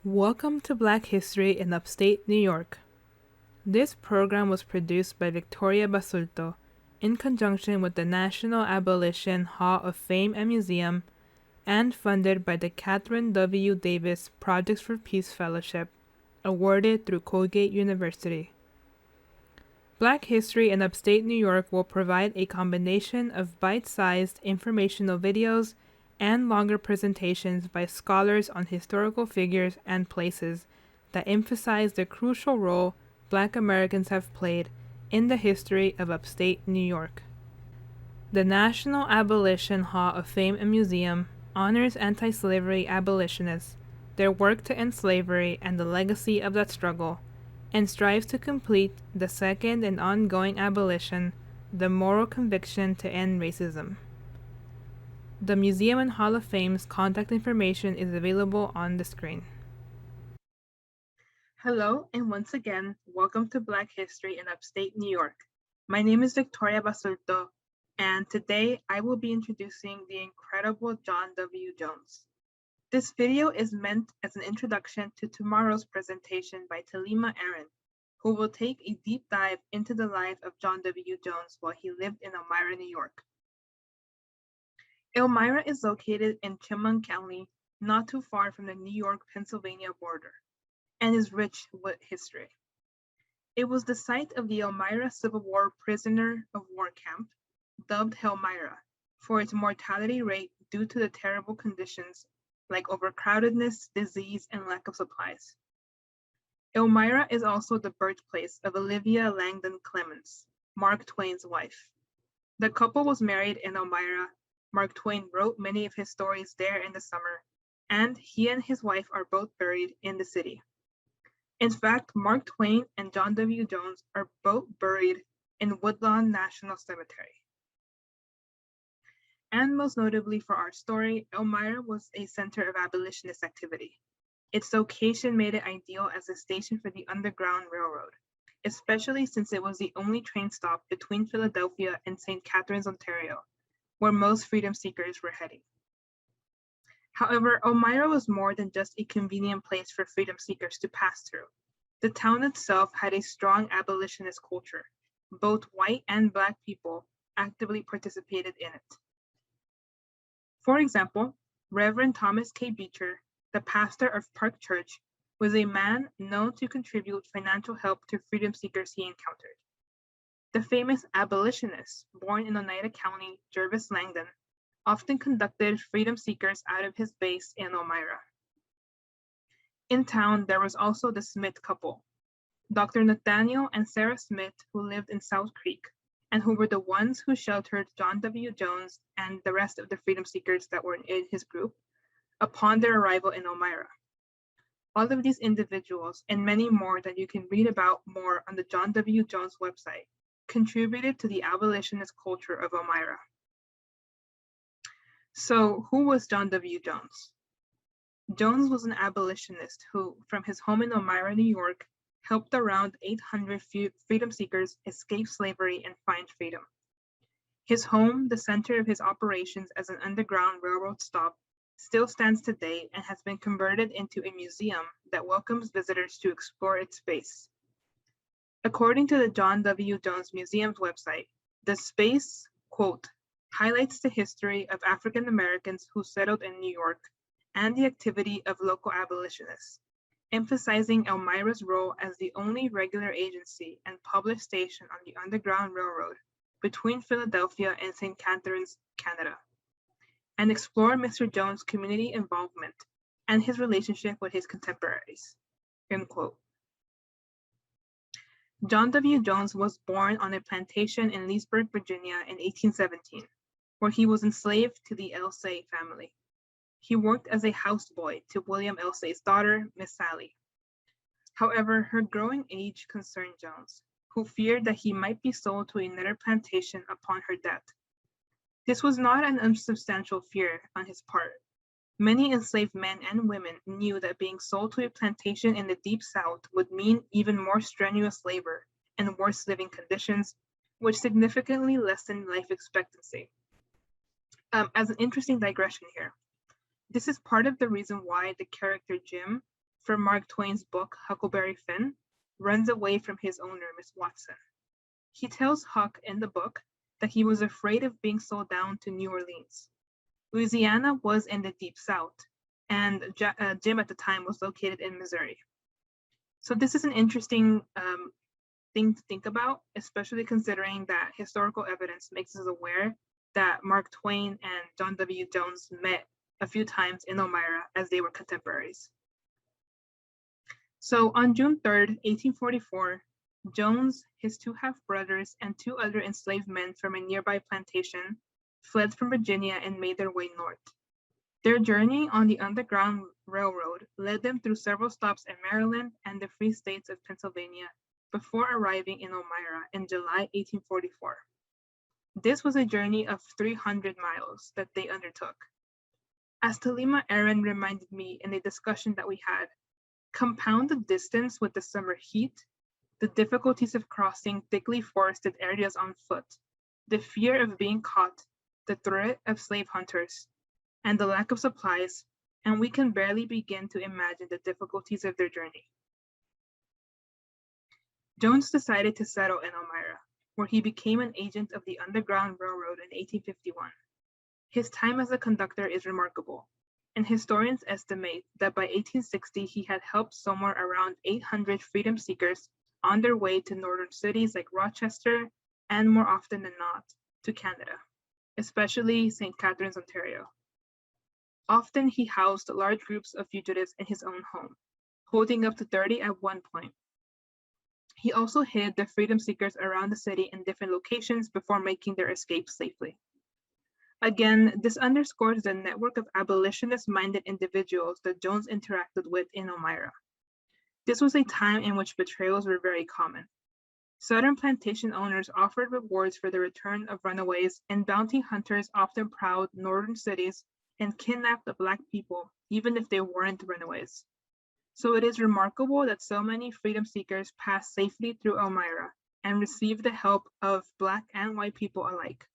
Welcome to Black History in Upstate New York. This program was produced by Victoria Basulto in conjunction with the National Abolition Hall of Fame and Museum and funded by the Catherine W. Davis Projects for Peace Fellowship, awarded through Colgate University. Black History in Upstate New York will provide a combination of bite-sized informational videos and longer presentations by scholars on historical figures and places that emphasize the crucial role Black Americans have played in the history of upstate New York. The National Abolition Hall of Fame and Museum honors anti-slavery abolitionists, their work to end slavery and the legacy of that struggle, and strives to complete the second and ongoing abolition, the moral conviction to end racism. The Museum and Hall of Fame's contact information is available on the screen. Hello, and once again, welcome to Black History in Upstate New York. My name is Victoria Basulto, and today I will be introducing the incredible John W. Jones. This video is meant as an introduction to tomorrow's presentation by Talima Aaron, who will take a deep dive into the life of John W. Jones while he lived in Elmira, New York. Elmira is located in Chemung County, not too far from the New York-Pennsylvania border, and is rich with history. It was the site of the Elmira Civil War prisoner of war camp, dubbed Elmira, for its mortality rate due to the terrible conditions like overcrowdedness, disease, and lack of supplies. Elmira is also the birthplace of Olivia Langdon Clemens, Mark Twain's wife. The couple was married in Elmira. Mark Twain wrote many of his stories there in the summer, and he and his wife are both buried in the city. In fact, Mark Twain and John W. Jones are both buried in Woodlawn National Cemetery. And most notably for our story, Elmira was a center of abolitionist activity. Its location made it ideal as a station for the Underground Railroad, especially since it was the only train stop between Philadelphia and St. Catharines, Ontario, where most freedom seekers were heading. However, Elmira was more than just a convenient place for freedom seekers to pass through. The town itself had a strong abolitionist culture. Both white and Black people actively participated in it. For example, Reverend Thomas K. Beecher, the pastor of Park Church, was a man known to contribute financial help to freedom seekers he encountered. The famous abolitionist, born in Oneida County, Jervis Langdon, often conducted freedom seekers out of his base in Elmira. In town, there was also the Smith couple, Dr. Nathaniel and Sarah Smith, who lived in South Creek, and who were the ones who sheltered John W. Jones and the rest of the freedom seekers that were in his group upon their arrival in Elmira. All of these individuals, and many more that you can read about more on the John W. Jones website, contributed to the abolitionist culture of Elmira. So, who was John W. Jones? Jones was an abolitionist who, from his home in Elmira, New York, helped around 800 freedom seekers escape slavery and find freedom. His home, the center of his operations as an Underground Railroad stop, still stands today and has been converted into a museum that welcomes visitors to explore its space. According to the John W. Jones Museum's website, the space, quote, highlights the history of African Americans who settled in New York and the activity of local abolitionists, emphasizing Elmira's role as the only regular agency and public station on the Underground Railroad between Philadelphia and St. Catharines, Canada, and explore Mr. Jones' community involvement and his relationship with his contemporaries, end quote. John W. Jones was born on a plantation in Leesburg, Virginia in 1817, where he was enslaved to the Elsay family. He worked as a houseboy to William Elsay's daughter, Miss Sally. However, her growing age concerned Jones, who feared that he might be sold to another plantation upon her death. This was not an unsubstantial fear on his part. Many enslaved men and women knew that being sold to a plantation in the Deep South would mean even more strenuous labor and worse living conditions, which significantly lessened life expectancy. As an interesting digression here, this is part of the reason why the character Jim from Mark Twain's book, Huckleberry Finn, runs away from his owner, Miss Watson. He tells Huck in the book that he was afraid of being sold down to New Orleans. Louisiana was in the Deep South, and Jim at the time was located in Missouri. So this is an interesting thing to think about, especially considering that historical evidence makes us aware that Mark Twain and John W. Jones met a few times in Elmira as they were contemporaries. So on June 3rd, 1844, Jones, his two half-brothers, and two other enslaved men from a nearby plantation fled from Virginia and made their way north. Their journey on the Underground Railroad led them through several stops in Maryland and the Free States of Pennsylvania before arriving in Elmira in July 1844. This was a journey of 300 miles that they undertook. As Talima Aaron reminded me in a discussion that we had, compound the distance with the summer heat, the difficulties of crossing thickly forested areas on foot, the fear of being caught, the threat of slave hunters, and the lack of supplies, and we can barely begin to imagine the difficulties of their journey. Jones decided to settle in Elmira, where he became an agent of the Underground Railroad in 1851. His time as a conductor is remarkable, and historians estimate that by 1860 he had helped somewhere around 800 freedom seekers on their way to northern cities like Rochester, and more often than not, to Canada, especially St. Catharines, Ontario. Often he housed large groups of fugitives in his own home, holding up to 30 at one point. He also hid the freedom seekers around the city in different locations before making their escape safely. Again, this underscores the network of abolitionist-minded individuals that Jones interacted with in Elmira. This was a time in which betrayals were very common. Southern plantation owners offered rewards for the return of runaways, and bounty hunters often prowled northern cities and kidnapped the Black people, even if they weren't runaways. So it is remarkable that so many freedom seekers passed safely through Elmira and received the help of Black and white people alike.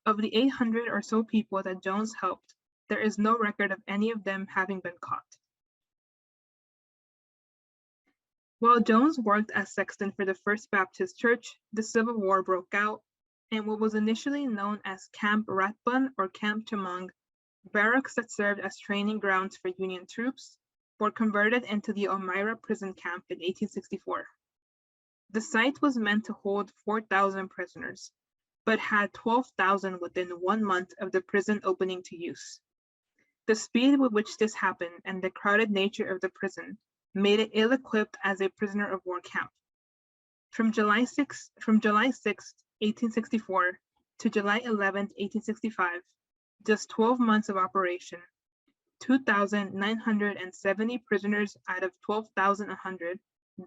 Of the 800 or so people that Jones helped, there is no record of any of them having been caught. While Jones worked as sexton for the First Baptist Church, the Civil War broke out, and what was initially known as Camp Rathbun or Camp Chemung, barracks that served as training grounds for Union troops, were converted into the Elmira prison camp in 1864. The site was meant to hold 4,000 prisoners, but had 12,000 within 1 month of the prison opening to use. The speed with which this happened and the crowded nature of the prison made it ill-equipped as a prisoner of war camp. From July 6, 1864 to July 11, 1865, just 12 months of operation, 2,970 prisoners out of 12,100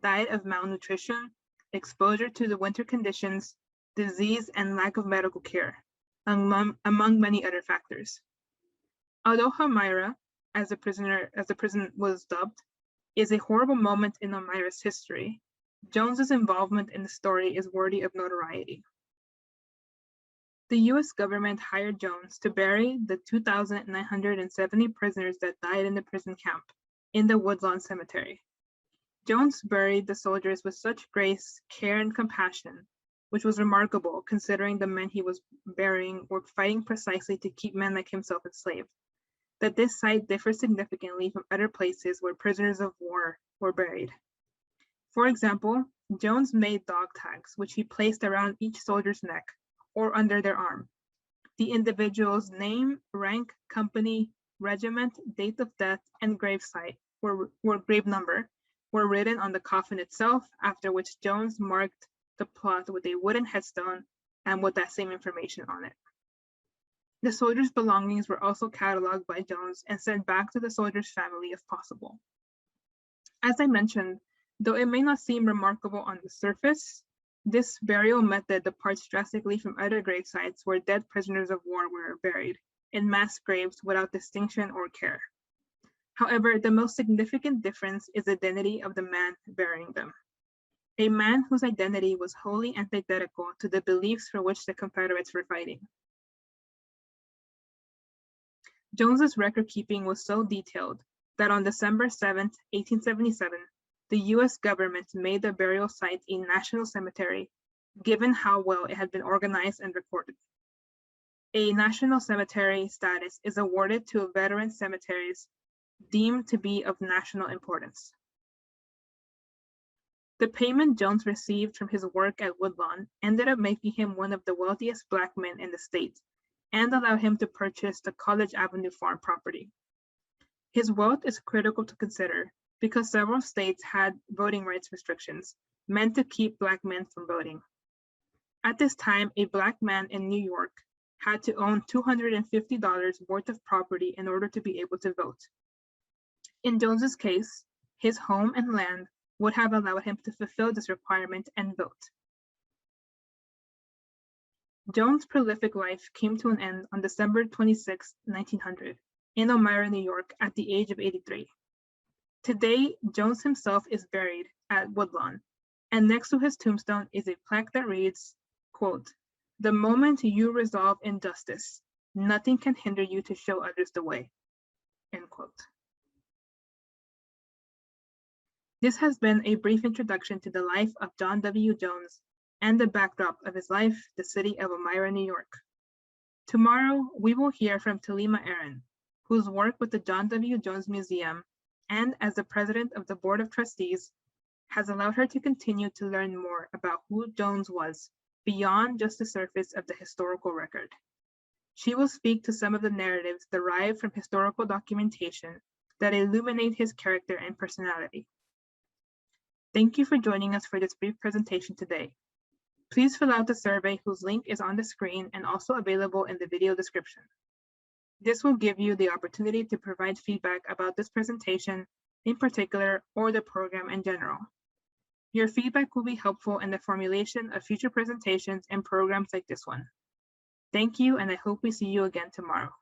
died of malnutrition, exposure to the winter conditions, disease, and lack of medical care, among many other factors. Although Elmira, as the prison was dubbed, is a horrible moment in Elmira's history, Jones's involvement in the story is worthy of notoriety. The US government hired Jones to bury the 2,970 prisoners that died in the prison camp in the Woodlawn Cemetery. Jones buried the soldiers with such grace, care, and compassion, which was remarkable considering the men he was burying were fighting precisely to keep men like himself enslaved, that this site differs significantly from other places where prisoners of war were buried. For example, Jones made dog tags, which he placed around each soldier's neck or under their arm. The individual's name, rank, company, regiment, date of death, and grave site grave number were written on the coffin itself, after which Jones marked the plot with a wooden headstone and with that same information on it. The soldiers' belongings were also cataloged by Jones and sent back to the soldier's family if possible. As I mentioned, though it may not seem remarkable on the surface, this burial method departs drastically from other grave sites where dead prisoners of war were buried in mass graves without distinction or care. However, the most significant difference is the identity of the man burying them. A man whose identity was wholly antithetical to the beliefs for which the Confederates were fighting. Jones's record keeping was so detailed that on December 7, 1877, the US government made the burial site a national cemetery, given how well it had been organized and recorded. A national cemetery status is awarded to veteran cemeteries deemed to be of national importance. The payment Jones received from his work at Woodlawn ended up making him one of the wealthiest Black men in the state and allowed him to purchase the College Avenue farm property. His wealth is critical to consider because several states had voting rights restrictions meant to keep Black men from voting. At this time, a Black man in New York had to own $250 worth of property in order to be able to vote. In Jones's case, his home and land would have allowed him to fulfill this requirement and vote. Jones' prolific life came to an end on December 26, 1900, in Elmira, New York, at the age of 83. Today, Jones himself is buried at Woodlawn, and next to his tombstone is a plaque that reads, quote, "The moment you resolve in justice, nothing can hinder you to show others the way," end quote. This has been a brief introduction to the life of John W. Jones and the backdrop of his life, the city of Elmira, New York. Tomorrow, we will hear from Talima Aaron, whose work with the John W. Jones Museum and as the president of the Board of Trustees has allowed her to continue to learn more about who Jones was beyond just the surface of the historical record. She will speak to some of the narratives derived from historical documentation that illuminate his character and personality. Thank you for joining us for this brief presentation today. Please fill out the survey whose link is on the screen and also available in the video description. This will give you the opportunity to provide feedback about this presentation in particular or the program in general. Your feedback will be helpful in the formulation of future presentations and programs like this one. Thank you, and I hope we see you again tomorrow.